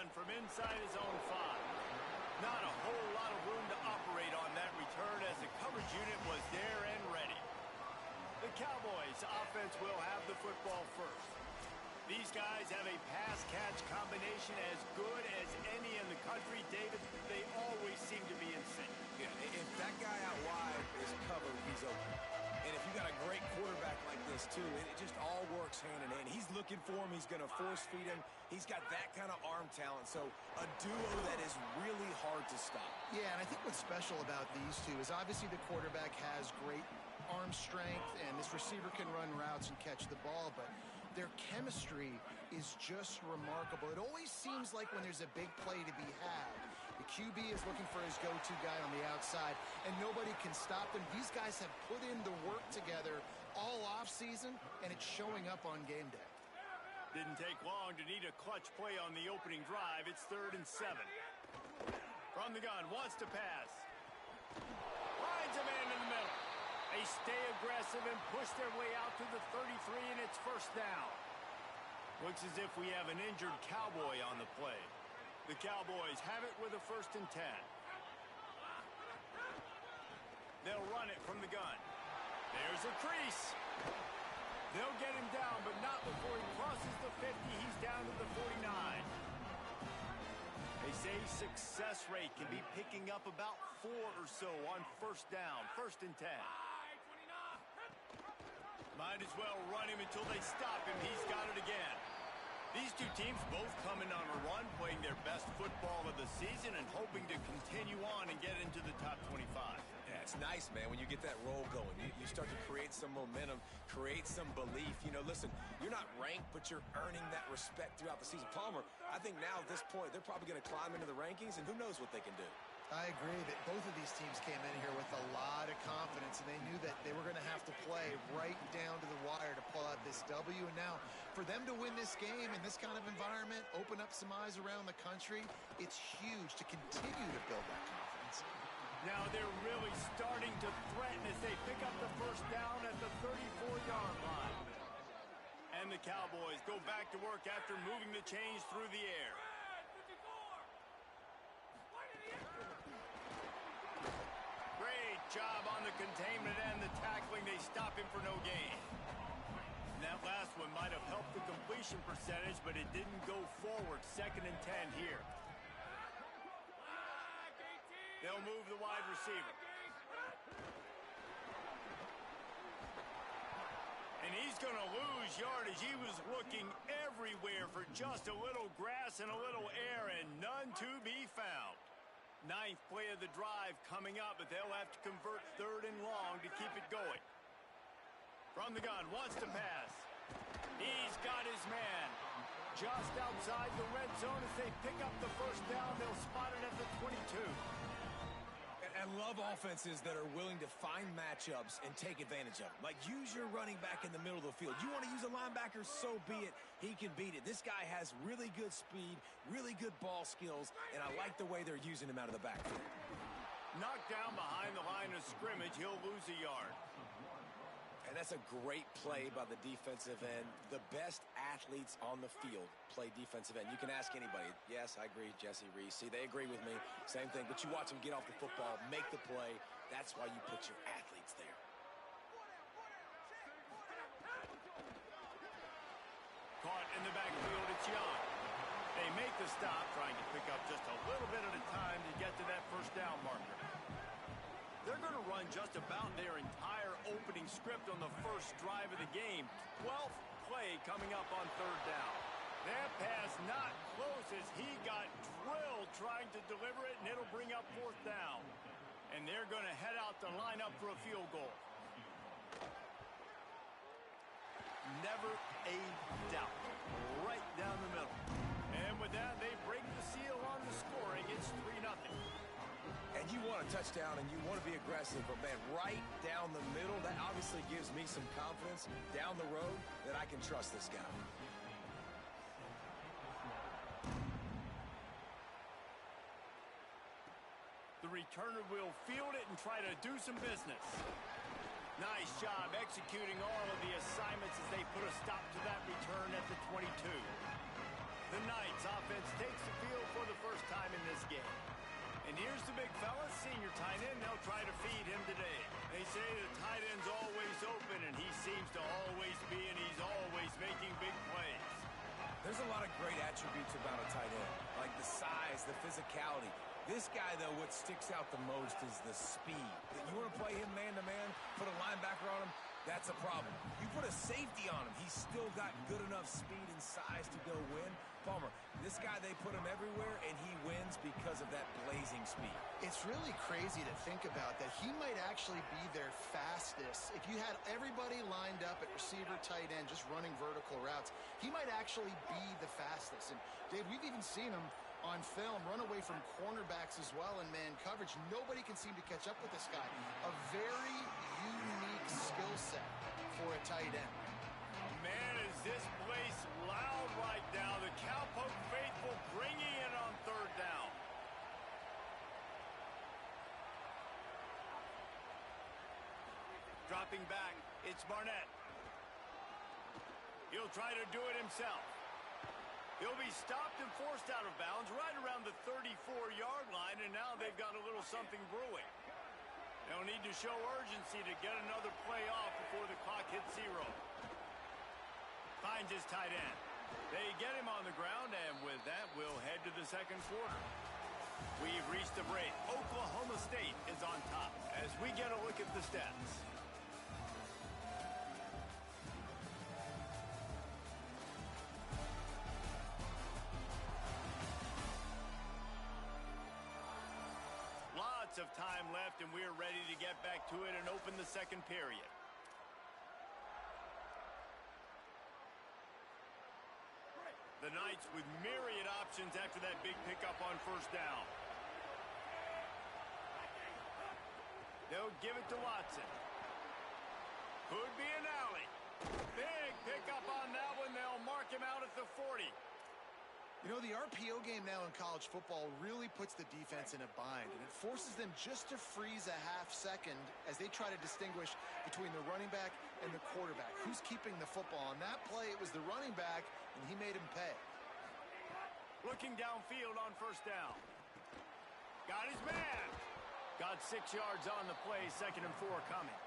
run from inside his own 5. Not a whole lot of room to operate on that return as the coverage unit was there and ready. The Cowboys offense will have the football first. These guys have a pass-catch combination as good as any in the country, David. They always seem to be in sync. Yeah, if that guy out wide is covered, he's open. And if you got a great quarterback like this, too, it just all works hand in hand. He's looking for him. He's going to force-feed him. He's got that kind of arm talent. So a duo that is really hard to stop. Yeah, and I think what's special about these two is obviously the quarterback has great arm strength, and this receiver can run routes and catch the ball, but their chemistry is just remarkable. It always seems like when there's a big play to be had, the QB is looking for his go-to guy on the outside, and nobody can stop them. These guys have put in the work together all offseason, and it's showing up on game day. Didn't take long to need a clutch play on the opening drive. It's 3rd and 7. From the gun, wants to pass. Finds a man in the middle. They stay aggressive and push their way out to the 33, and it's 1st down. Looks as if we have an injured Cowboy on the play. The Cowboys have it with a 1st and 10. They'll run it from the gun. There's a crease. They'll get him down, but not before he crosses the 50. He's down to the 49. They say success rate can be picking up about 4 or so on 1st down, 1st and 10. Might as well run him until they stop him. He's got it again. These two teams both coming on a run, playing their best football of the season and hoping to continue on and get into the top 25. Yeah, it's nice, man, when you get that roll going. You start to create some momentum, create some belief. You know, listen, you're not ranked, but you're earning that respect throughout the season. Palmer, I think now at this point, they're probably going to climb into the rankings, and who knows what they can do. I agree that both of these teams came in here with a lot of confidence, and they knew that they were going to have to play right down to the wire to pull out this W. And now, for them to win this game in this kind of environment, open up some eyes around the country, it's huge to continue to build that confidence. Now they're really starting to threaten as they pick up the 1st down at the 34-yard line. And the Cowboys go back to work after moving the chains through the air. Great job on the containment and the tackling. They stop him for no gain. And that last one might have helped the completion percentage, but it didn't go forward. 2nd and 10 here. They'll move the wide receiver. And he's going to lose yardage. He was looking everywhere for just a little grass and a little air, and none to be found. 9th play of the drive coming up, but they'll have to convert 3rd and long to keep it going. From the gun, wants to pass. He's got his man just outside the red zone. As they pick up the 1st down, they'll spot it at the 22. I love offenses that are willing to find matchups and take advantage of them. Like, use your running back in the middle of the field. You want to use a linebacker, so be it. He can beat it. This guy has really good speed, really good ball skills, and I like the way they're using him out of the backfield. Knocked down behind the line of scrimmage, he'll lose a yard. And that's a great play by the defensive end. The best athletes on the field play defensive end. You can ask anybody. Yes, I agree, Jesse Reese. See, they agree with me. Same thing. But you watch them get off the football, make the play. That's why you put your athletes there. Caught in the backfield, it's Young. They make the stop, trying to pick up just a little bit at a time to get to that 1st down marker. They're going to run just about their entire opening script on the 1st drive of the game. 12th play coming up on 3rd down. That pass not close as he got drilled trying to deliver it, and it'll bring up 4th down. And they're going to head out to line up for a field goal. Never a doubt. Right down the middle. And with that, they break the seal on the scoring. It's 3-0. And you want a touchdown and you want to be aggressive, but, man, right down the middle, that obviously gives me some confidence down the road that I can trust this guy. The returner will field it and try to do some business. Nice job executing all of the assignments as they put a stop to that return at the 22. The Knights offense takes the field for the first time in this game. And here's the big fella, senior tight end. They'll try to feed him today. They say the tight end's always open, and he seems to always be, and he's always making big plays. There's a lot of great attributes about a tight end, like the size, the physicality. This guy, though, what sticks out the most is the speed. You want to play him man-to-man, put a linebacker on him, that's a problem. You put a safety on him, he's still got good enough speed and size to go win. Palmer, this guy, they put him everywhere, and he wins because of that blazing speed. It's really crazy to think about that he might actually be their fastest. If you had everybody lined up at receiver, tight end, just running vertical routes, he might actually be the fastest. And, Dave, we've even seen him on film run away from cornerbacks as well in man coverage. Nobody can seem to catch up with this guy. A very unique skill set for a tight end. Man, is this place loud right now. The Cowpoke faithful bringing it on third down. Dropping back, it's Barnett. He'll try to do it himself. He'll be stopped and forced out of bounds right around the 34-yard line, and now they've got a little something brewing. They'll need to show urgency to get another play off before the clock hits zero. Finds his tight end. They get him on the ground, and with that, we'll head to the second quarter. We've reached the break. Oklahoma State is on top as we get a look at the stats. Lots of time left, and we're ready to get back to it and open the second period. The Knights with myriad options after that big pickup on first down. They'll give it to Watson. Could be an alley. Big pickup on that one. They'll mark him out at the 40. You know, the RPO game now in college football really puts the defense in a bind, and it forces them just to freeze a half second as they try to distinguish between the running back and the quarterback. Who's keeping the football? On that play, it was the running back, and he made him pay. Looking downfield on first down. Got his man. Got 6 yards on the play, 2nd and 4 coming.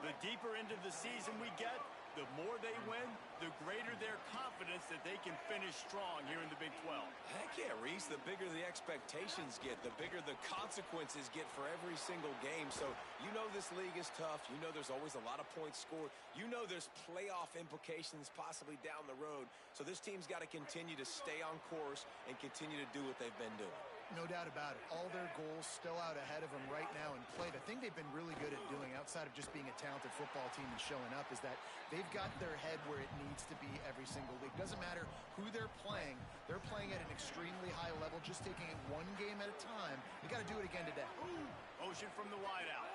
The deeper into the season we get, the more they win, the greater their confidence that they can finish strong here in the Big 12. Heck yeah, Reese. The bigger the expectations get, the bigger the consequences get for every single game. So you know this league is tough. You know there's always a lot of points scored. You know there's playoff implications possibly down the road. So this team's got to continue to stay on course and continue to do what they've been doing. No doubt about it. All their goals still out ahead of them right now in play. The thing they've been really good at doing outside of just being a talented football team and showing up is that they've got their head where it needs to be every single week. Doesn't matter who they're playing at an extremely high level, just taking it one game at a time. They got to do it again today. Motion from the wideout.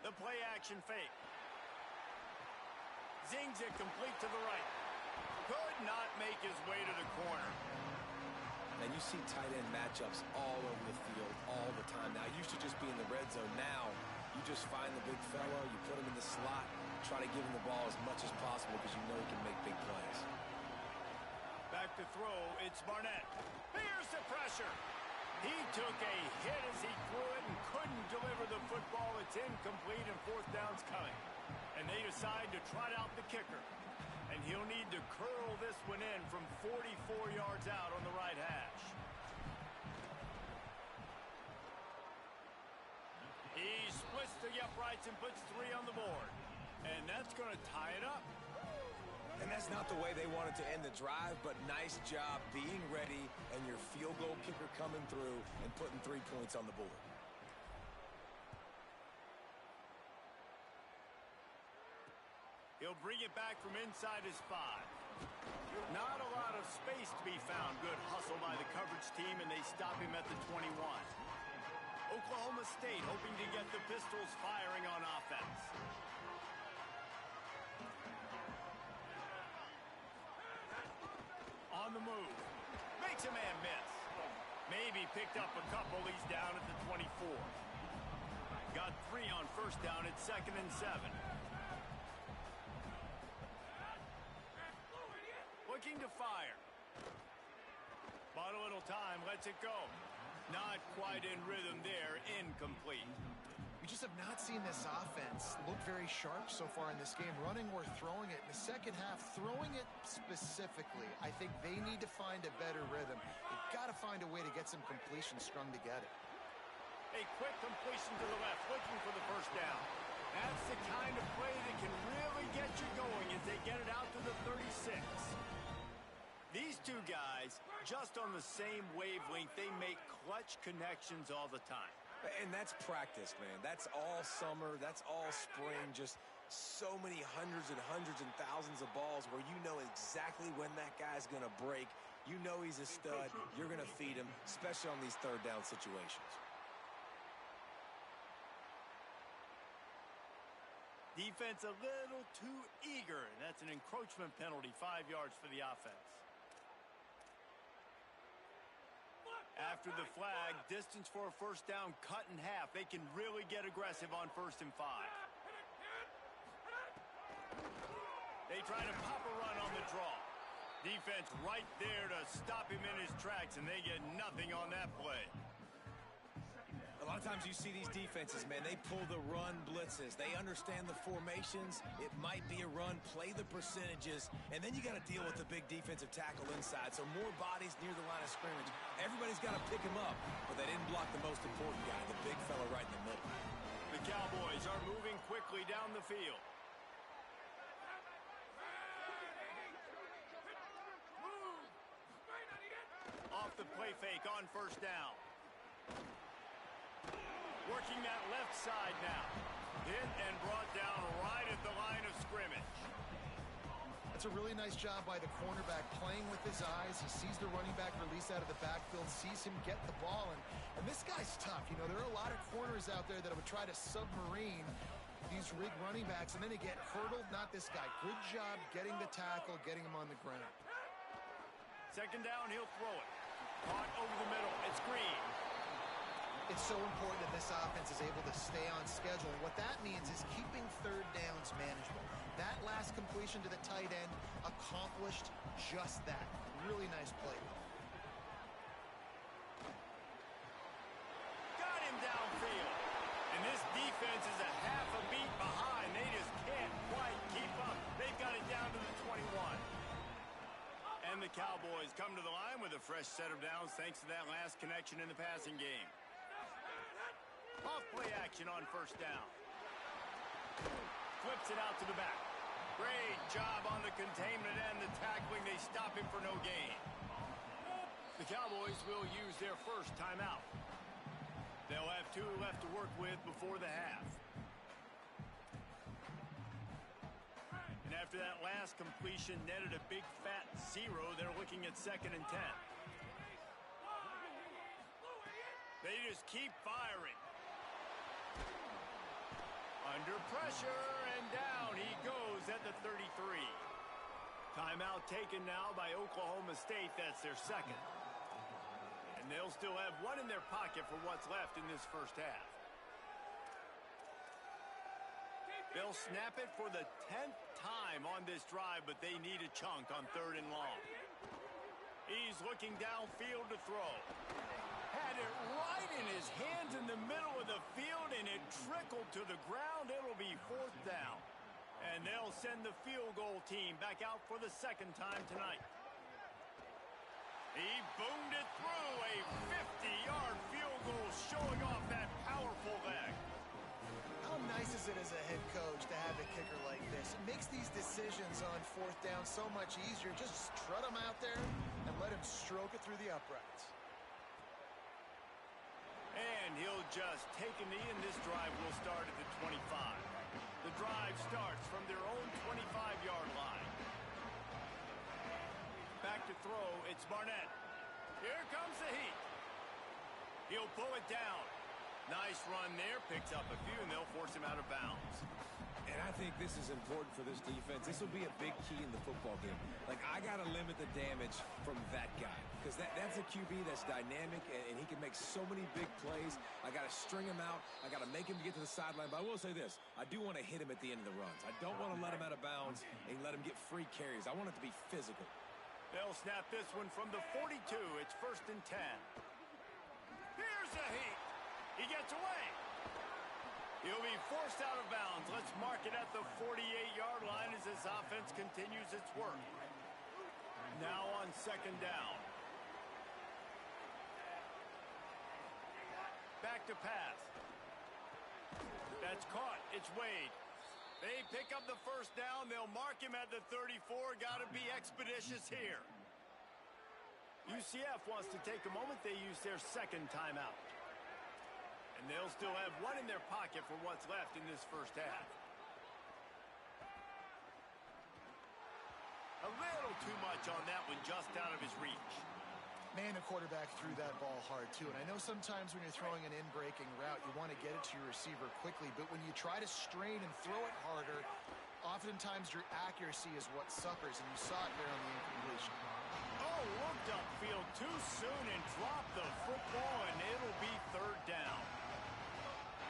The play action fake. Zings it complete to the right. Could not make his way to the corner. And you see tight end matchups all over the field all the time. Now, it used to just be in the red zone. Now, you just find the big fellow, you put him in the slot, try to give him the ball as much as possible because you know he can make big plays. Back to throw, it's Barnett. Here's the pressure. He took a hit as he threw it and couldn't deliver the football. It's incomplete and 4th down's coming. And they decide to trot out the kicker. And he'll need to curl this one in from 44 yards out on the right hash. He splits the uprights and puts 3 on the board. And that's going to tie it up. And that's not the way they wanted to end the drive, but nice job being ready and your field goal kicker coming through and putting 3 points on the board. He'll bring it back from inside his 5. Not a lot of space to be found. Good hustle by the coverage team, and they stop him at the 21. Oklahoma State hoping to get the Pistols firing on offense. On the move. Makes a man miss. Maybe picked up a couple. He's down at the 24. Got 3 on first down at 2nd and 7. Looking looking to fire. Bought a little time, lets it go. Not quite in rhythm there, incomplete. We just have not seen this offense look very sharp so far in this game, running or throwing it. In the second half, throwing it specifically, I think they need to find a better rhythm. They've got to find a way to get some completions strung together. A quick completion to the left, looking for the first down. That's the kind of play that can really get you going as they get it out to the 36. These two guys, just on the same wavelength, they make clutch connections all the time. And that's practice, man. That's all summer. That's all spring. Just so many hundreds and thousands of balls where you know exactly when that guy's going to break. You know he's a stud. You're going to feed him, especially on these third down situations. Defense a little too eager, and that's an encroachment penalty, 5 yards for the offense. After the flag, distance for a first down cut in half. They can really get aggressive on 1st and 5. They try to pop a run on the draw. Defense right there to stop him in his tracks, and they get nothing on that play. A lot of times you see these defenses, man, they pull the run blitzes. They understand the formations. It might be a run, play the percentages, and then you got to deal with the big defensive tackle inside. So more bodies near the line of scrimmage. Everybody's got to pick him up, but they didn't block the most important guy, the big fella right in the middle. The Cowboys are moving quickly down the field. Off the play fake on 1st down. Working that left side now. Hit and brought down right at the line of scrimmage. That's a really nice job by the cornerback, playing with his eyes. He sees the running back release out of the backfield, sees him get the ball, and this guy's tough. You know, there are a lot of corners out there that would try to submarine these rig running backs, and then they get hurdled. Not this guy. Good job getting the tackle, getting him on the ground. 2nd down, he'll throw it. Caught over the middle. It's Green. It's so important that this offense is able to stay on schedule. And what that means is keeping 3rd downs manageable. That last completion to the tight end accomplished just that. Really nice play. Got him downfield. And this defense is a half a beat behind. They just can't quite keep up. They've got it down to the 21. And the Cowboys come to the line with a fresh set of downs thanks to that last connection in the passing game. Off play action on 1st down. Flips it out to the back. Great job on the containment and the tackling. They stop him for no gain. The Cowboys will use their first timeout. They'll have 2 left to work with before the half. And after that last completion netted a big fat 0, they're looking at 2nd and 10. They just keep firing. Under pressure, and down he goes at the 33. Timeout taken now by Oklahoma State. That's their 2nd. And they'll still have 1 in their pocket for what's left in this first half. They'll snap it for the 10th time on this drive, but they need a chunk on 3rd and long. He's looking downfield to throw. Had it right in his hands in the middle of the field, and it trickled to the ground. It'll be 4th down. And they'll send the field goal team back out for the 2nd time tonight. He boomed it through. A 50-yard field goal showing off that powerful leg. How nice is it as a head coach to have a kicker like this? It makes these decisions on 4th down so much easier. Just strut him out there and let him stroke it through the uprights. And he'll just take a knee, and this drive will start at the 25. The drive starts from their own 25-yard line. Back to throw, it's Barnett. Here comes the heat. He'll pull it down. Nice run there, picks up a few, and they'll force him out of bounds. And I think this is important for this defense. This will be a big key in the football game. Like, I got to limit the damage from that guy because that's a QB that's dynamic, and he can make so many big plays. I got to string him out. I got to make him get to the sideline. But I will say this. I do want to hit him at the end of the runs. I don't want to let him out of bounds and let him get free carries. I want it to be physical. They'll snap this one from the 42. It's 1st and 10. Here's a heat. He gets away. He'll be forced out of bounds. Let's mark it at the 48-yard line as this offense continues its work. Now on 2nd down. Back to pass. That's caught. It's Wade. They pick up the 1st down. They'll mark him at the 34. Got to be expeditious here. UCF wants to take a moment. They use their 2nd timeout. And they'll still have one in their pocket for what's left in this 1st half. A little too much on that one, just out of his reach. Man, the quarterback threw that ball hard, too. And I know sometimes when you're throwing an in-breaking route, you want to get it to your receiver quickly. But when you try to strain and throw it harder, oftentimes your accuracy is what suffers. And you saw it there on the incompletion. Oh, looked upfield too soon and dropped the football, and it'll be 3rd down.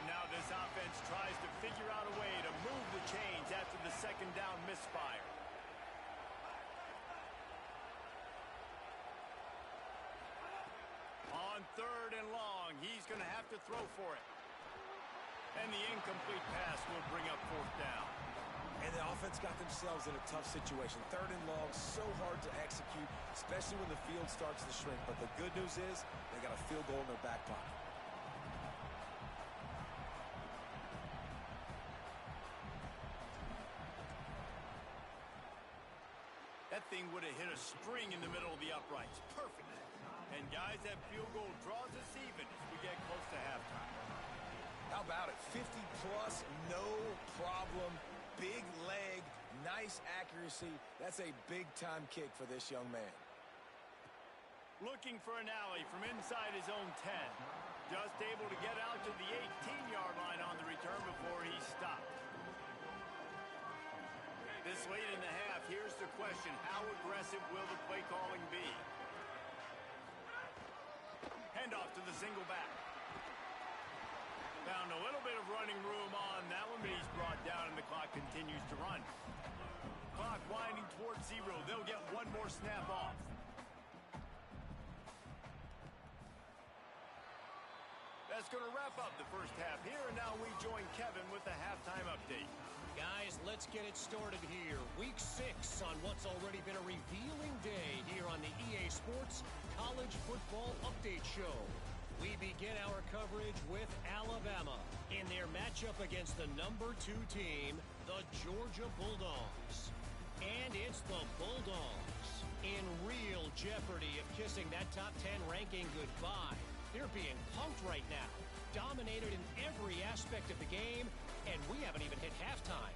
Now this offense tries to figure out a way to move the chains after the 2nd down misfire. On 3rd and long, he's going to have to throw for it. And the incomplete pass will bring up 4th down. And the offense got themselves in a tough situation. 3rd and long, so hard to execute, especially when the field starts to shrink. But the good news is they got a field goal in their back pocket. That thing would have hit a string in the middle of the uprights. Perfect. And guys, that field goal draws us even as we get close to halftime. How about it? 50-plus, no problem. Big leg, nice accuracy. That's a big-time kick for this young man. Looking for an alley from inside his own 10. Just able to get out to the 18-yard line on the return before he stopped. This late in the half, here's the question. How aggressive will the play calling be? Handoff to the single back. Found a little bit of running room on that one, but he's brought down and the clock continues to run. Clock winding towards 0. They'll get one more snap off. That's going to wrap up the 1st half here, and now we join Kevin with the halftime update. Guys, let's get it started here. Week 6 on what's already been a revealing day here on the EA Sports College Football Update Show. We begin our coverage with Alabama in their matchup against the number 2 team, the Georgia Bulldogs. And it's the Bulldogs in real jeopardy of kissing that top 10 ranking goodbye. They're being punked right now, dominated in every aspect of the game, and we haven't even hit halftime.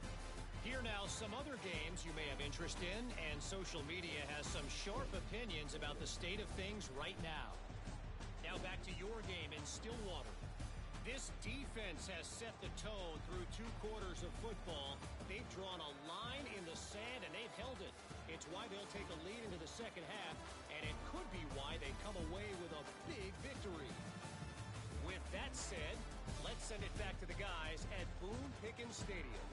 Here now some other games you may have interest in, and social media has some sharp opinions about the state of things right now. Now back to your game in Stillwater. This defense has set the tone through 2 quarters of football. They've drawn a line in the sand, and they've held it. It's why they'll take a lead into the 2nd half, and it could be why they come away with a big victory. With that said, let's send it back to the guys at Boone Pickens Stadium.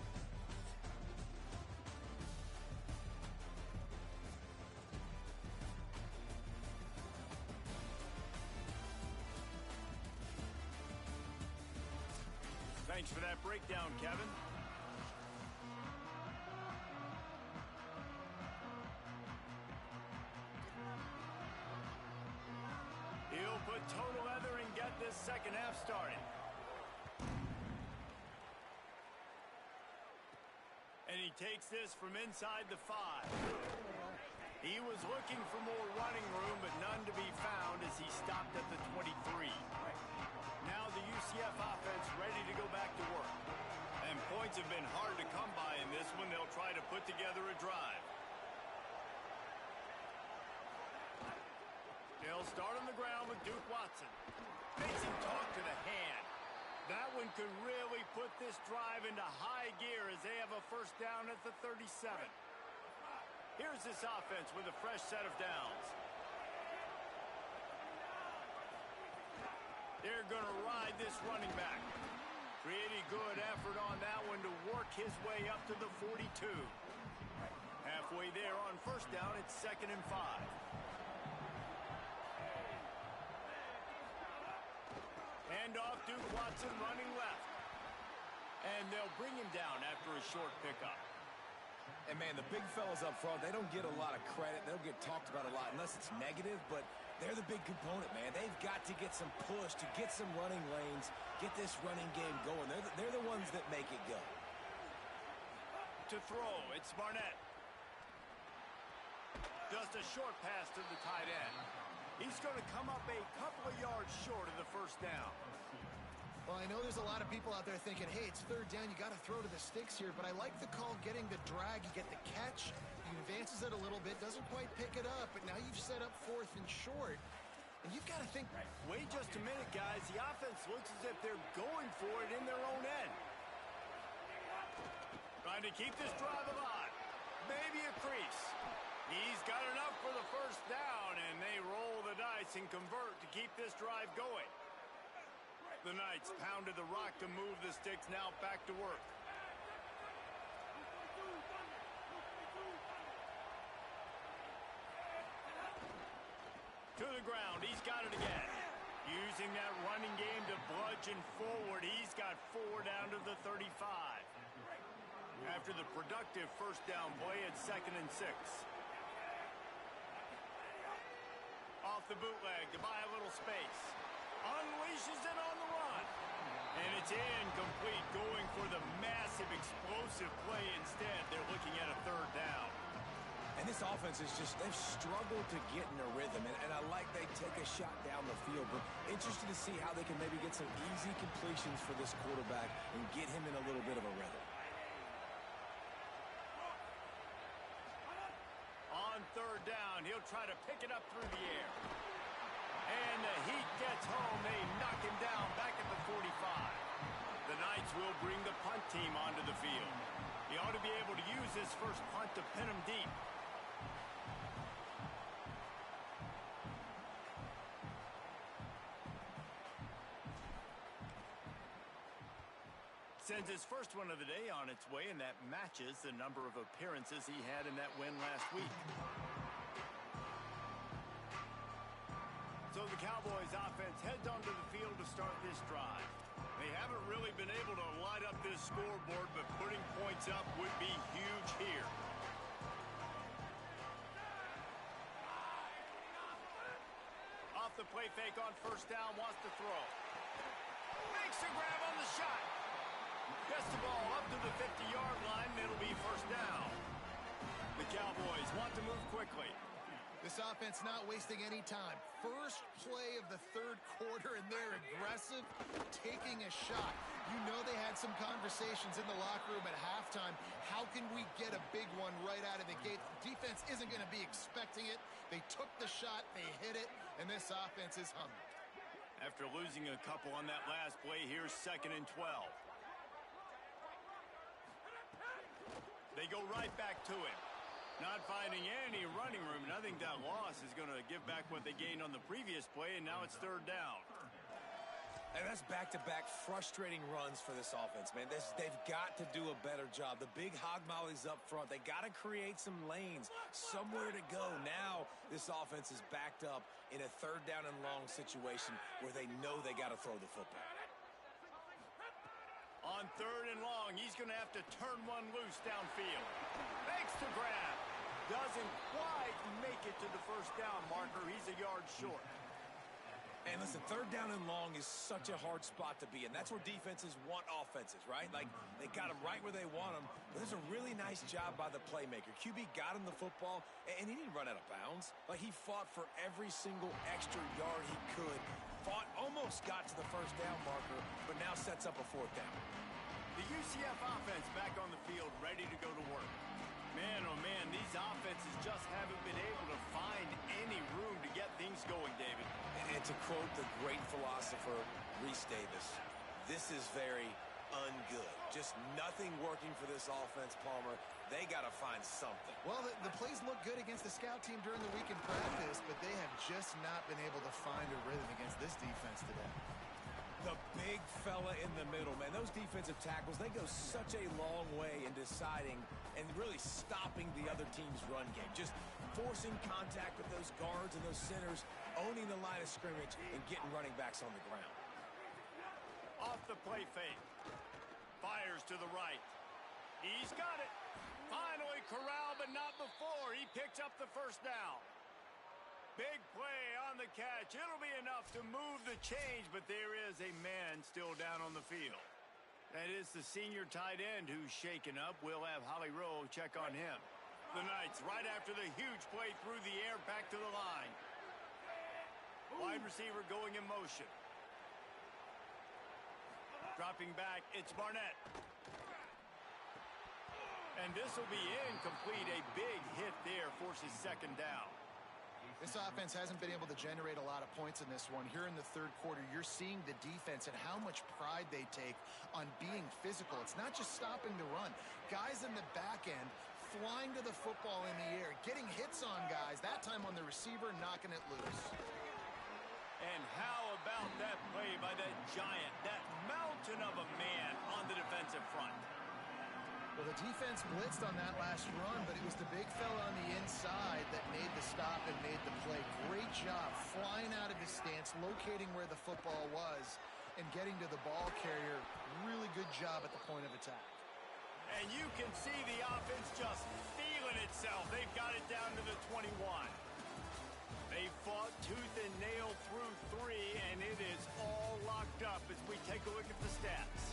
Thanks for that breakdown, Kevin. He'll put total leather and get this 2nd half started. And he takes this from inside the 5. He was looking for more running room, but none to be found as he stopped at the 23. Now the UCF offense ready to go back to work. And points have been hard to come by in this one. They'll try to put together a drive. They'll start on the ground with Duke Watson. Makes him talk to the hand. That one could really put this drive into high gear as they have a 1st down at the 37. Here's this offense with a fresh set of downs. They're going to ride this running back. Pretty good effort on that one to work his way up to the 42. Halfway there on first down, it's 2nd and 5. Handoff, Duke Watson running left. And they'll bring him down after a short pickup. And, man, the big fellas up front, they don't get a lot of credit. They'll get talked about a lot unless it's negative, but they're the big component, man. They've got to get some push, to get some running lanes, get this running game going. They're the ones that make it go. To throw, it's Barnett. Just a short pass to the tight end. He's going to come up a couple of yards short of the first down. Well, I know there's a lot of people out there thinking, hey, it's 3rd down, you got to throw to the sticks here, but I like the call getting the drag, you get the catch, he advances it a little bit, doesn't quite pick it up, but now you've set up 4th and short, and you've got to think, wait just a minute, guys, the offense looks as if they're going for it in their own end. Trying to keep this drive alive. Maybe a crease. He's got enough for the first down, and they roll the dice and convert to keep this drive going. The Knights pounded the rock to move the sticks, now back to work. To the ground, he's got it again. Using that running game to bludgeon forward, he's got 4 down to the 35. After the productive first down play at 2nd and 6. Off the bootleg to buy a little space. Unleashes it on the run. And it's incomplete, going for the massive explosive play instead. They're looking at a 3rd down. And this offense is just, they've struggled to get in a rhythm. And I like they take a shot down the field. But interested to see how they can maybe get some easy completions for this quarterback and get him in a little bit of a rhythm. On 3rd down, he'll try to pick it up through the air. And the heat gets home. They knock him down back at the 45. The Knights will bring the punt team onto the field. He ought to be able to use this first punt to pin him deep. Sends his first one of the day on its way, and that matches the number of appearances he had in that win last week. So the Cowboys offense heads onto the field to start this drive. They haven't really been able to light up this scoreboard, but putting points up would be huge here. Off the play fake on first down, wants to throw. Makes a grab on the shot. Gets the ball up to the 50-yard line, and it'll be first down. The Cowboys want to move quickly. This offense not wasting any time. First play of the 3rd quarter, and they're aggressive, taking a shot. You know they had some conversations in the locker room at halftime. How can we get a big one right out of the gate? The defense isn't going to be expecting it. They took the shot, they hit it, and this offense is humming. After losing a couple on that last play, here's 2nd and 12. They go right back to it. Not finding any running room, and I think that loss is going to give back what they gained on the previous play, and now it's 3rd down. And that's back-to-back frustrating runs for this offense, man. They've got to do a better job. The big hog mollies up front. They got to create some lanes, somewhere to go. Now this offense is backed up in a 3rd down and long situation where they know they got to throw the football. On 3rd and long, he's going to have to turn one loose downfield. Makes the grab. Doesn't quite make it to the first down marker. He's a yard short. And listen, 3rd down and long is such a hard spot to be in. That's where defenses want offenses, right? Like, they got them right where they want them. But there's a really nice job by the playmaker. QB got him the football, and he didn't run out of bounds. Like, he fought for every single extra yard he could. Fought, almost got to the first down marker, but now sets up a 4th down. The UCF offense back on the field, ready to go to work. Man, oh man, these offenses just haven't been able to find any room to get things going, David. And to quote the great philosopher, Reese Davis, this is very ungood. Just nothing working for this offense, Palmer. They got to find something. Well, the plays look good against the scout team during the week in practice, but they have just not been able to find a rhythm against this defense today. The big fella in the middle, man. Those defensive tackles, they go such a long way in deciding and really stopping the other team's run game. Just forcing contact with those guards and those centers, owning the line of scrimmage, and getting running backs on the ground. Off the play fake. Fires to the right. He's got it. Finally corralled, but not before. He picks up the first down. Big play on the catch. It'll be enough to move the change, but there is a man still down on the field. That is the senior tight end who's shaken up. We'll have Holly Rowe check on him. The Knights right after the huge play through the air back to the line. Wide receiver going in motion. Dropping back, it's Barnett. And this will be incomplete. A big hit there forces second down. This offense hasn't been able to generate a lot of points in this one. Here in the third quarter, you're seeing the defense and how much pride they take on being physical. It's not just stopping the run. Guys in the back end flying to the football in the air, getting hits on guys, that time on the receiver, knocking it loose. And how about that play by that giant, that mountain of a man on the defensive front? Well, the defense blitzed on that last run, but it was the big fella on the inside that made the stop and made the play. Great job flying out of his stance, locating where the football was, and getting to the ball carrier. Really good job at the point of attack. And you can see the offense just feeling itself. They've got it down to the 21. They fought tooth and nail through 3, and it is all locked up as we take a look at the stats.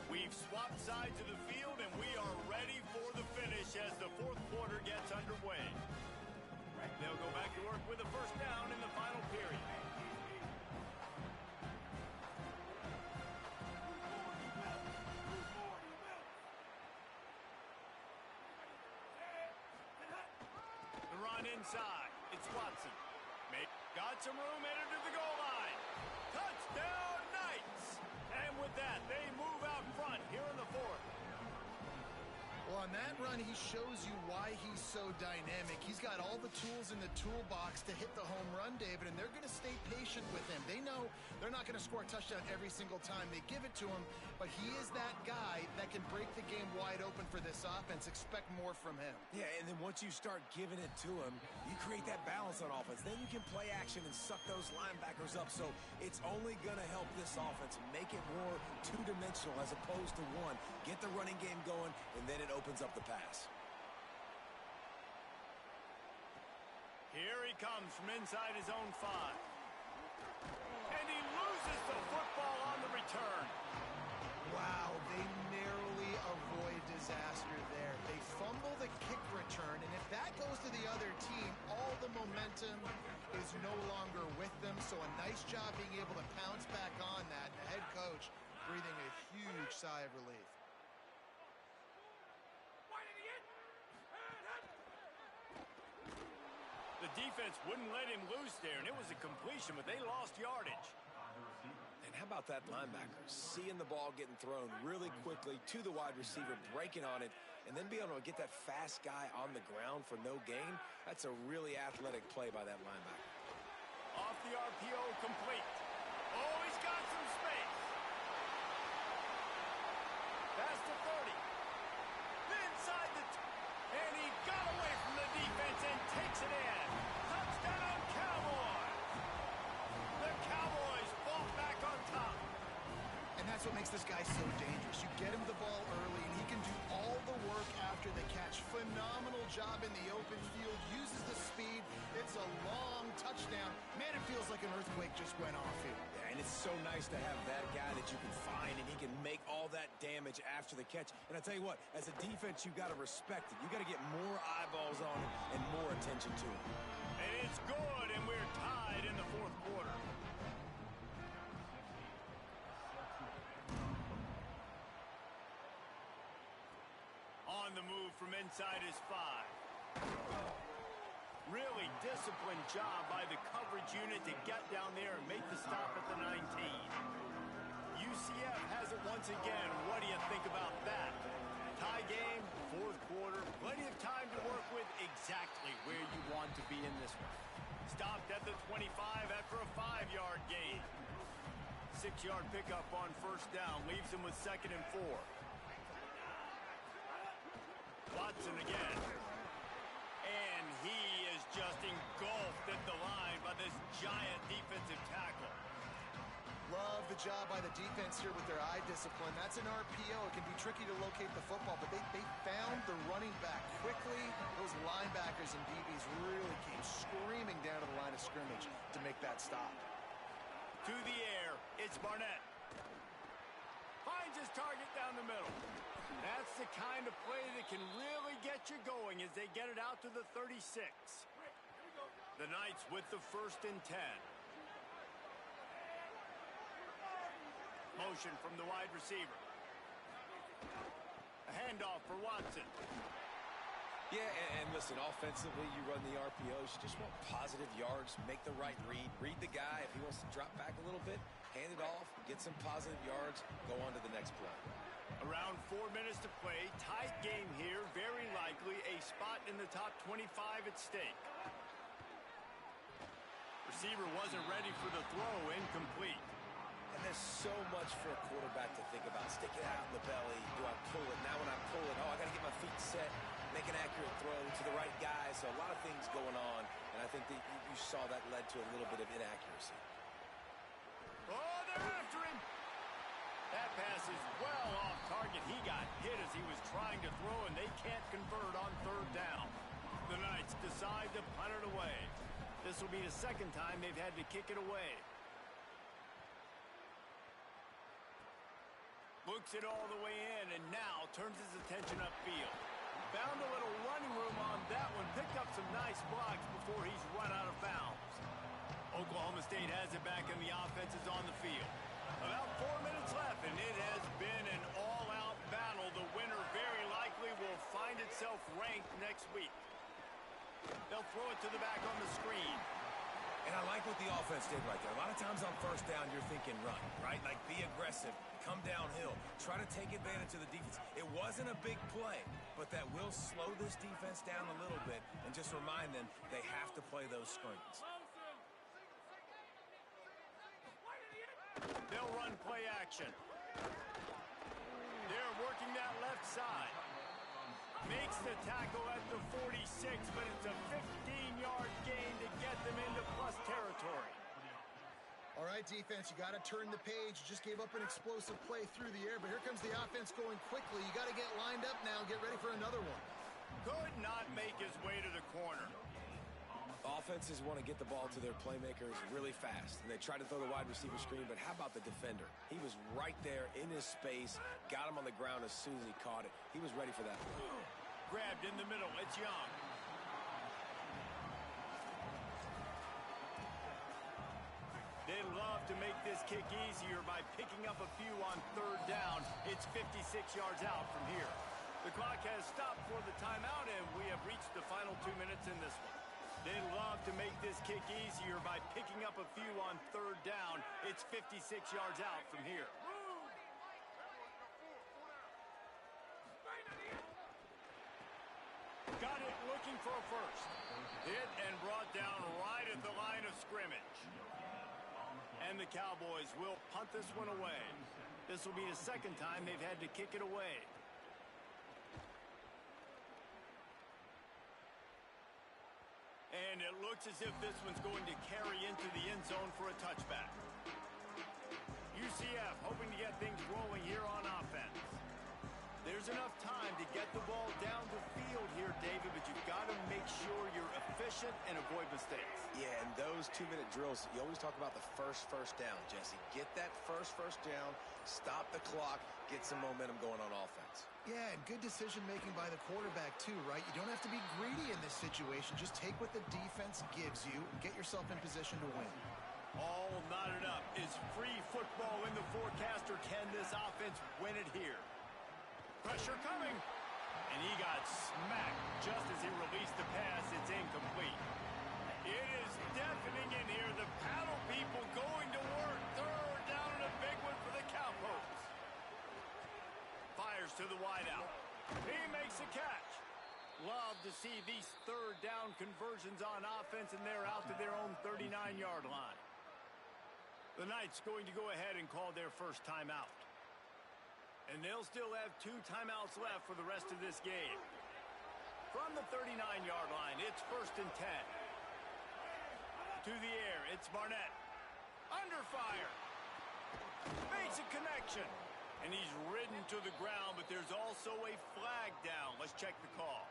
We've swapped sides of the field, and we are ready for the finish as the fourth quarter gets underway. They'll go back to work with a first down in the final period. The run inside. It's Watson. Got some room, headed to the goal line. Touchdown, Knights! And with that, they move out front here in the fourth. Well, on that run, he shows you why he's so dynamic. He's got all the tools in the toolbox to hit the home run, David, and they're going to stay patient with him. They know they're not going to score a touchdown every single time they give it to him, but he is that guy that can break the game wide open for this offense. Expect more from him. Yeah, and then once you start giving it to him, you create that balance on offense. Then you can play action and suck those linebackers up. So it's only going to help this offense make it more two-dimensional as opposed to one. Get the running game going, and then it opens up the pass. Here he comes from inside his own 5. And he loses the football on the return. Wow, they narrowly avoid disaster there. They fumble the kick return, and if that goes to the other team, all the momentum is no longer with them. So a nice job being able to pounce back on that. And the head coach breathing a huge sigh of relief. The defense wouldn't let him loose there, and it was a completion, but they lost yardage. And how about that linebacker? Seeing the ball getting thrown really quickly to the wide receiver, breaking on it, and then being able to get that fast guy on the ground for no gain. That's a really athletic play by that linebacker. Off the RPO, complete. Oh, he's got some space. Pass to 30. Inside the... And he got away from the defense and takes it in. Touchdown, Cowboys. The Cowboys fall back on top. And that's what makes this guy so dangerous. You get him the ball early, and he can do all the work after the catch. Phenomenal job in the open field. Uses the speed. It's a long touchdown. Man, it feels like an earthquake just went off here. Yeah, and it's so nice to have that guy that you can find, and he can make all that damage after the catch. And I tell you what, as a defense, you got to respect it. You got to get more eyeballs on it and more attention to it. And it's good, and we're tied in the fourth quarter. On the move from inside his 5. Really disciplined job by the coverage unit to get down there and make the stop at the 19. UCF has it once again. What do you think about that? Tie game, fourth quarter, plenty of time to work with, exactly where you want to be in this one. Stopped at the 25 after a 5-yard gain. 6-yard pickup on first down leaves him with 2nd and 4. Watson again. And he is just engulfed at the line by this giant defensive tackle. Love the job by the defense here with their eye discipline. That's an RPO. It can be tricky to locate the football, but they found the running back quickly. Those linebackers and DBs really came screaming down to the line of scrimmage to make that stop. To the air, it's Barnett. Finds his target down the middle. That's the kind of play that can really get you going as they get it out to the 36. The Knights with the 1st and 10. Motion from the wide receiver. A handoff for Watson. Yeah, and listen, offensively, you run the RPOs. You just want positive yards, make the right read. Read the guy. If he wants to drop back a little bit, hand it off, get some positive yards, go on to the next play. Around 4 minutes to play. Tight game here. Very likely a spot in the top 25 at stake. Receiver wasn't ready for the throw. Incomplete. And there's so much for a quarterback to think about. Stick it out in the belly. Do I pull it? Now when I pull it, I got to get my feet set, make an accurate throw to the right guy. So a lot of things going on, and I think that you saw that led to a little bit of inaccuracy. Oh, they're after him. That pass is well off target. He got hit as he was trying to throw, and they can't convert on 3rd down. The Knights decide to punt it away. This will be the 2nd time they've had to kick it away. Looks it all the way in, and now turns his attention upfield. Found a little running room on that one. Picked up some nice blocks before he's run out of bounds. Oklahoma State has it back, and the offense is on the field. About 4 minutes left, and it has been an all-out battle. The winner very likely will find itself ranked next week. They'll throw it to the back on the screen. And I like what the offense did right there. A lot of times on 1st down, you're thinking run, right? Like be aggressive, come downhill, try to take advantage of the defense. It wasn't a big play, but that will slow this defense down a little bit and just remind them they have to play those screens. They'll run play action. They're working that left side. Makes the tackle at the 46, but it's a 15-yard gain to get them into plus territory. All right, defense, you got to turn the page. You just gave up an explosive play through the air, but here comes the offense going quickly. You got to get lined up now, get ready for another one. Could not make his way to the corner. Offenses want to get the ball to their playmakers really fast, and they try to throw the wide receiver screen, but how about the defender? He was right there in his space, got him on the ground as soon as he caught it. He was ready for that play. Grabbed in the middle. It's Young. They'd love to make this kick easier by picking up a few on 3rd down. It's 56 yards out from here. The clock has stopped for the timeout, and we have reached the final 2 minutes in this one. They'd love to make this kick easier by picking up a few on 3rd down. It's 56 yards out from here. Got it looking for a first. Hit and brought down right at the line of scrimmage. And the Cowboys will punt this one away. This will be the 2nd time they've had to kick it away. And it looks as if this one's going to carry into the end zone for a touchback. UCF hoping to get things rolling here on offense. There's enough time to get the ball down the field here, David, but you've got to make sure you're efficient and avoid mistakes. Yeah, and those 2-minute drills, you always talk about the first down, Jesse. Get that first down, stop the clock, get some momentum going on offense. Yeah, and good decision-making by the quarterback, too, right? You don't have to be greedy in this situation. Just take what the defense gives you and get yourself in position to win. All knotted up. Is free football in the forecast, or can this offense win it here? Pressure coming. And he got smacked just as he released the pass. It's incomplete. It is deafening in here. The paddle people going to work. 3rd down and a big one for the Cowboys. Fires to the wideout. He makes a catch. Love to see these third down conversions on offense, and they're out to their own 39-yard line. The Knights going to go ahead and call their first timeout. And they'll still have 2 timeouts left for the rest of this game. From the 39-yard line, it's 1st and 10. To the air, it's Barnett. Under fire. Makes a connection. And he's ridden to the ground, but there's also a flag down. Let's check the call.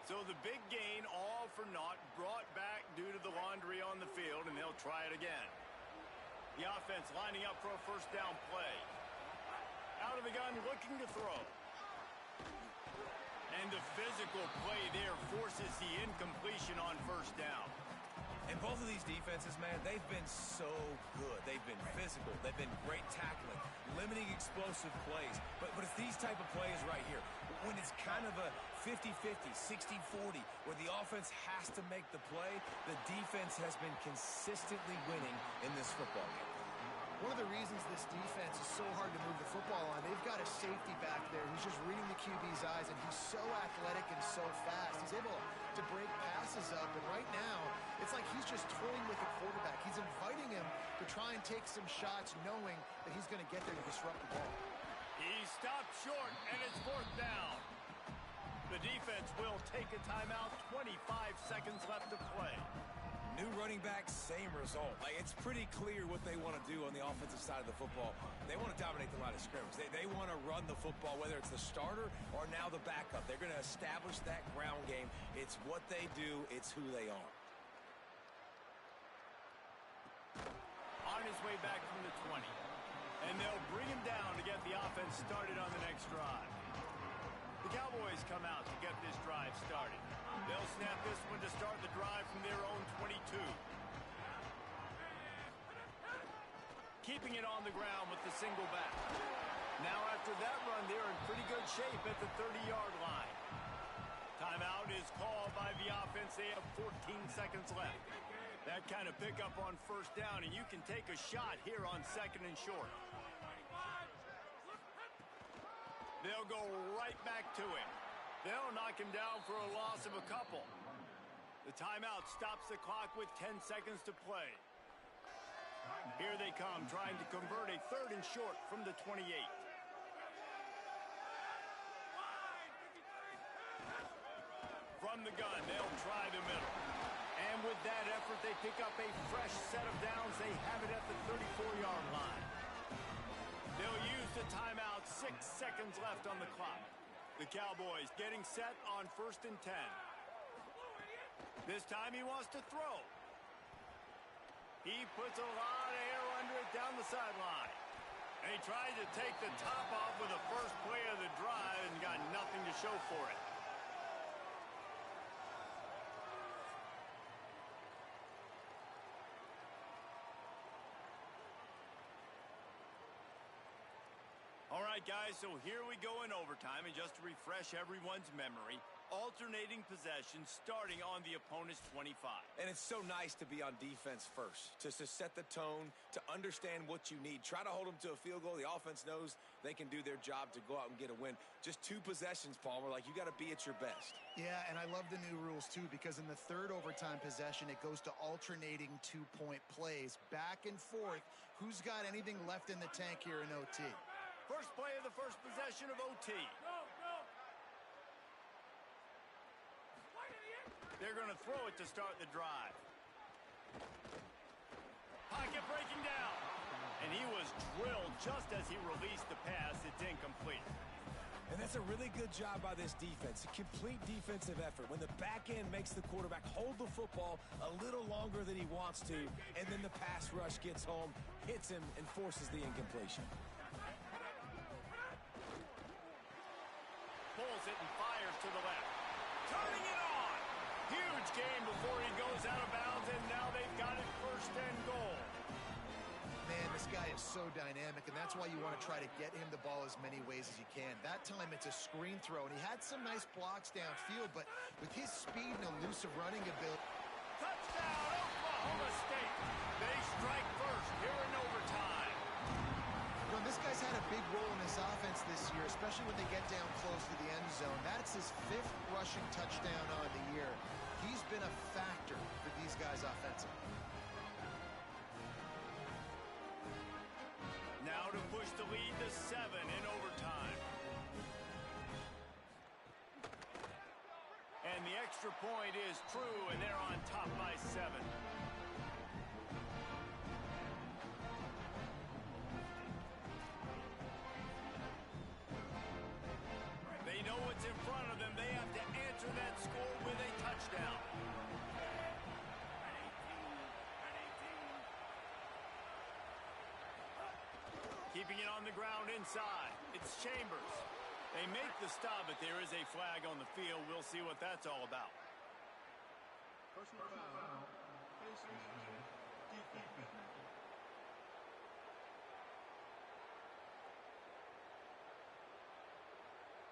So the big gain, all for naught, brought back due to the laundry on the field, and they'll try it again. The offense lining up for a first down play. Out of the gun, looking to throw. And the physical play there forces the incompletion on first down. And both of these defenses, man, they've been so good. They've been physical. They've been great tackling, limiting explosive plays. But it's these type of plays right here. When it's kind of a 50-50, 60-40, where the offense has to make the play, the defense has been consistently winning in this football game. One of the reasons this defense is so hard to move the football on, they've got a safety back there who's just reading the QB's eyes, and he's so athletic and so fast. He's able to break passes up, and right now, it's like he's just toying with the quarterback. He's inviting him to try and take some shots, knowing that he's going to get there to disrupt the ball. He stopped short, and it's 4th down. The defense will take a timeout. 25 seconds left to play. New running back, same result. It's pretty clear what they want to do on the offensive side of the football. They want to dominate the line of scrimmage. They want to run the football, whether it's the starter or now the backup. They're going to establish that ground game. It's what they do. It's who they are. On his way back from the 20. And they'll bring him down to get the offense started on the next drive. The Cowboys come out to get this drive started. They'll snap this one to start the drive from their own 22. Keeping it on the ground with the single back. Now after that run, they're in pretty good shape at the 30-yard line. Timeout is called by the offense. They have 14 seconds left. That kind of pickup on first down, and you can take a shot here on 2nd and short. They'll go right back to him. They'll knock him down for a loss of a couple. The timeout stops the clock with 10 seconds to play. Here they come, trying to convert a 3rd and short from the 28. From the gun, they'll try the middle. And with that effort, they pick up a fresh set of downs. They have it at the 34-yard line. They'll use the timeout. 6 seconds left on the clock. The Cowboys getting set on 1st and 10. This time he wants to throw. He puts a lot of air under it down the sideline. And he tried to take the top off with the first play of the drive and got nothing to show for it. All right, guys, so here we go in overtime, and just to refresh everyone's memory, alternating possessions starting on the opponent's 25. And it's so nice to be on defense first, just to set the tone, to understand what you need. Try to hold them to a field goal. The offense knows they can do their job to go out and get a win. Just 2 possessions, Palmer, like you got to be at your best. Yeah, and I love the new rules, too, because in the 3rd overtime possession, it goes to alternating 2-point plays, back and forth. Who's got anything left in the tank here in OT? First play of the first possession of OT. They're going to throw it to start the drive. Pocket breaking down. And he was drilled just as he released the pass. It's incomplete. And that's a really good job by this defense. A complete defensive effort. When the back end makes the quarterback hold the football a little longer than he wants to, and then the pass rush gets home, hits him, and forces the incompletion. Pulls it and fires to the left. Turning it on. Huge gain before he goes out of bounds, and now they've got it 1st and goal. Man, this guy is so dynamic, and that's why you want to try to get him the ball as many ways as you can. That time it's a screen throw, and he had some nice blocks downfield, but with his speed and elusive running ability. Touchdown, Oklahoma State. They strike first here in overtime. You know, this guy's had a big role in this offense this year, especially when they get down close to the end zone. That's his 5th rushing touchdown on the year. He's been a factor for these guys offensively. Now to push the lead to 7 in overtime. And the extra point is true, and they're on top by 7. They know what's in front of them. They have to answer that score with a touchdown. Keeping it on the ground inside. It's Chambers. They make the stop, but there is a flag on the field. We'll see what that's all about. Personal foul.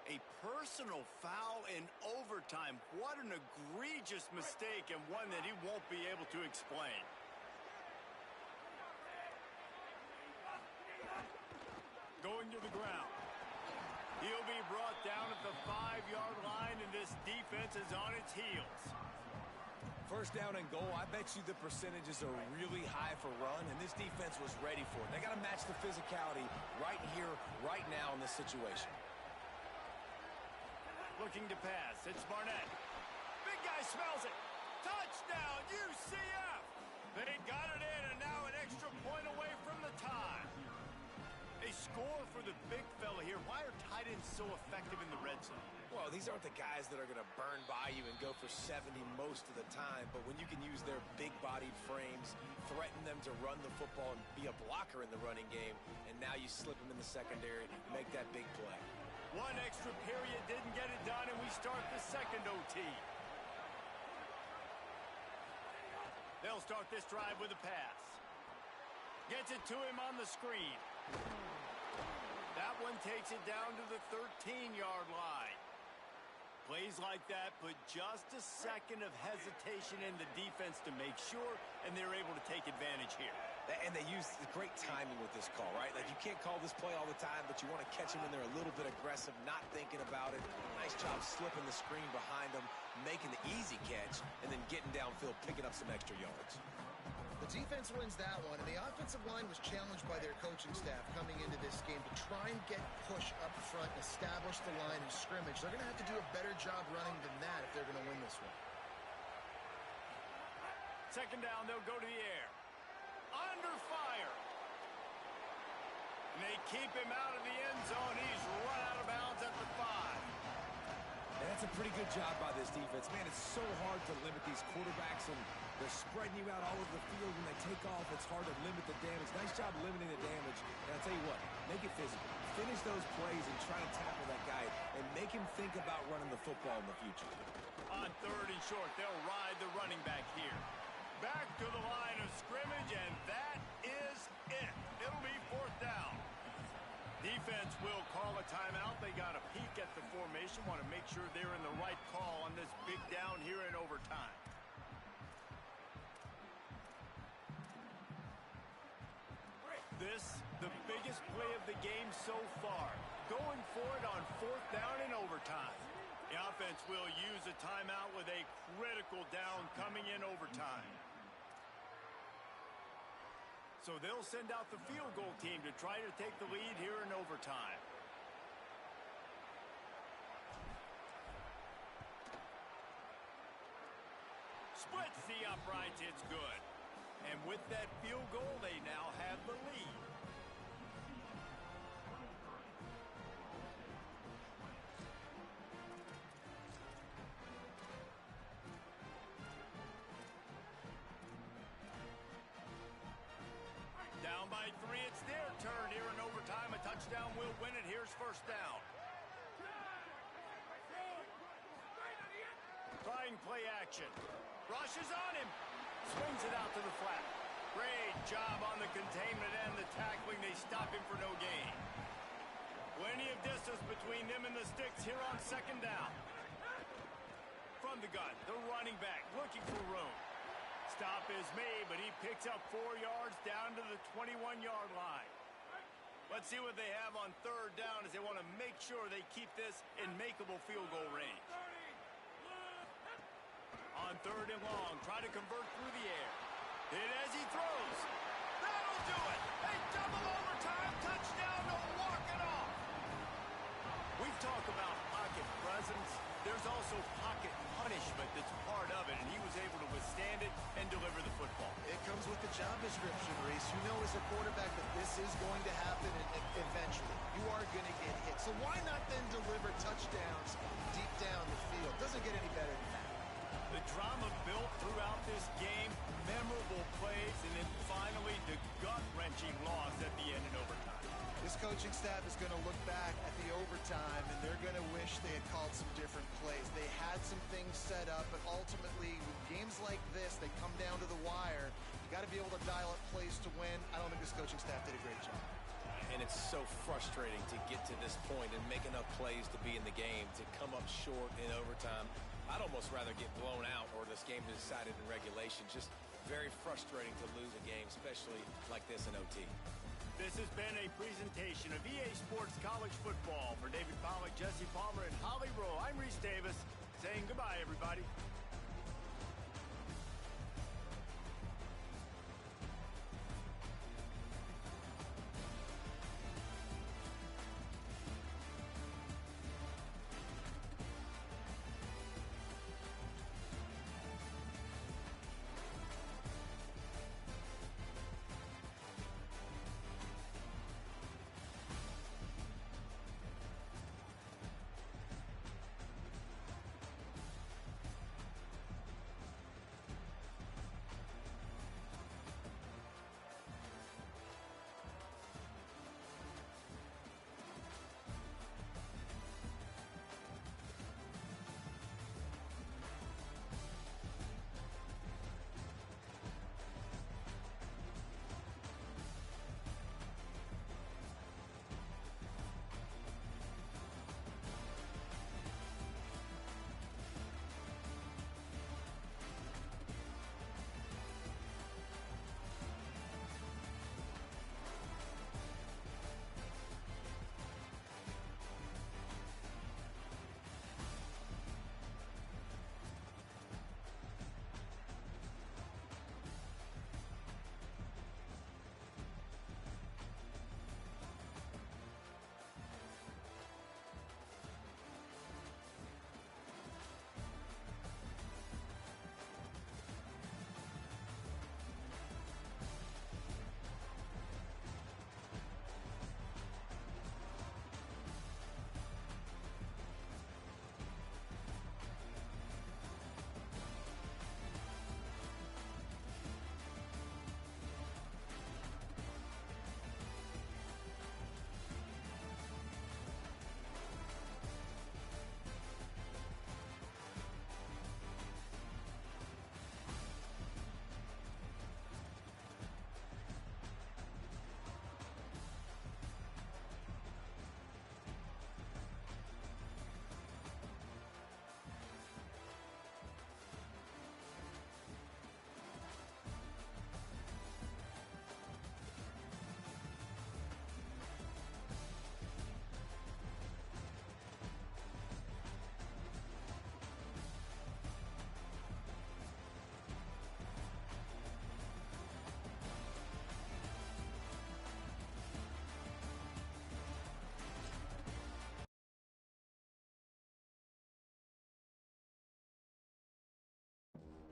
A personal foul in overtime. What an egregious mistake, and one that he won't be able to explain. Going to the ground. He'll be brought down at the 5-yard line, and this defense is on its heels. First down and goal, I bet you the percentages are really high for run, and this defense was ready for it. They got to match the physicality right here, right now in this situation. Looking to pass. It's Barnett. Big guy smells it. Touchdown, UCF! They got it in, and now an extra point away from the tie. A score for the big fella here. Why are tight ends so effective in the red zone? Well, these aren't the guys that are going to burn by you and go for 70 most of the time, but when you can use their big-bodied frames, threaten them to run the football and be a blocker in the running game, and now you slip them in the secondary, make that big play. One extra period didn't get it done, and we start the second OT. They'll start this drive with a pass. Gets it to him on the screen. That one takes it down to the 13-yard line. Plays like that put just a second of hesitation in the defense to make sure, and they're able to take advantage here. And they use great timing with this call, right? Like, you can't call this play all the time, but you want to catch them when they're a little bit aggressive, not thinking about it. Nice job slipping the screen behind them, making the easy catch, and then getting downfield, picking up some extra yards. The defense wins that one, and the offensive line was challenged by their coaching staff coming into this game to try and get push up front and establish the line of scrimmage. They're going to have to do a better job running than that if they're going to win this one. Second down, they'll go to the air. Under fire. And they keep him out of the end zone. He's run out of bounds at the 5. And that's a pretty good job by this defense. Man, it's so hard to limit these quarterbacks, and they're spreading you out all over the field. When they take off, it's hard to limit the damage. Nice job limiting the damage. And I'll tell you what, make it physical. Finish those plays and try to tackle that guy and make him think about running the football in the future. On third and short, they'll ride the running back here. Back to the line of scrimmage, and that is it. It'll be fourth down. Defense will call a timeout. They got a peek at the formation, want to make sure they're in the right call on this big down here in overtime. This, the biggest play of the game so far. Going for it on fourth down in overtime. The offense will use a timeout with a critical down coming in overtime. So they'll send out the field goal team to try to take the lead here in overtime. Splits the uprights, it's good. And with that field goal, they now have the lead. Down by 3, it's their turn here in overtime. A touchdown will win it. Here's first down. Trying play action. Rushes on him. Swings it out to the flat. Great job on the containment and the tackling. They stop him for no gain. Plenty of distance between them and the sticks here on second down. From the gun, the running back looking for room. Stop is made, but he picks up 4 yards down to the 21-yard line. Let's see what they have on third down as they want to make sure they keep this in makeable field goal range. On third and long, try to convert through the air. Hit as he throws. That'll do it. A double overtime touchdown to walk it off. We've talked about pocket presence. There's also pocket punishment that's part of it, and he was able to withstand it and deliver the football. It comes with the job description, Reese. You know as a quarterback that this is going to happen eventually. You are going to get hit. So why not then deliver touchdowns deep down the field? Doesn't get any better than that. The drama built throughout this game, memorable plays, and then finally the gut-wrenching loss at the end in overtime. This coaching staff is going to look back at the overtime, and they're going to wish they had called some different plays. They had some things set up, but ultimately, with games like this, they come down to the wire. You got to be able to dial up plays to win. I don't think this coaching staff did a great job. And it's so frustrating to get to this point and make enough plays to be in the game, to come up short in overtime. I'd almost rather get blown out or this game decided in regulation. Just very frustrating to lose a game, especially like this in OT. This has been a presentation of EA Sports College Football. For David Pollack, Jesse Palmer, and Holly Rowe, I'm Reese Davis saying goodbye, everybody.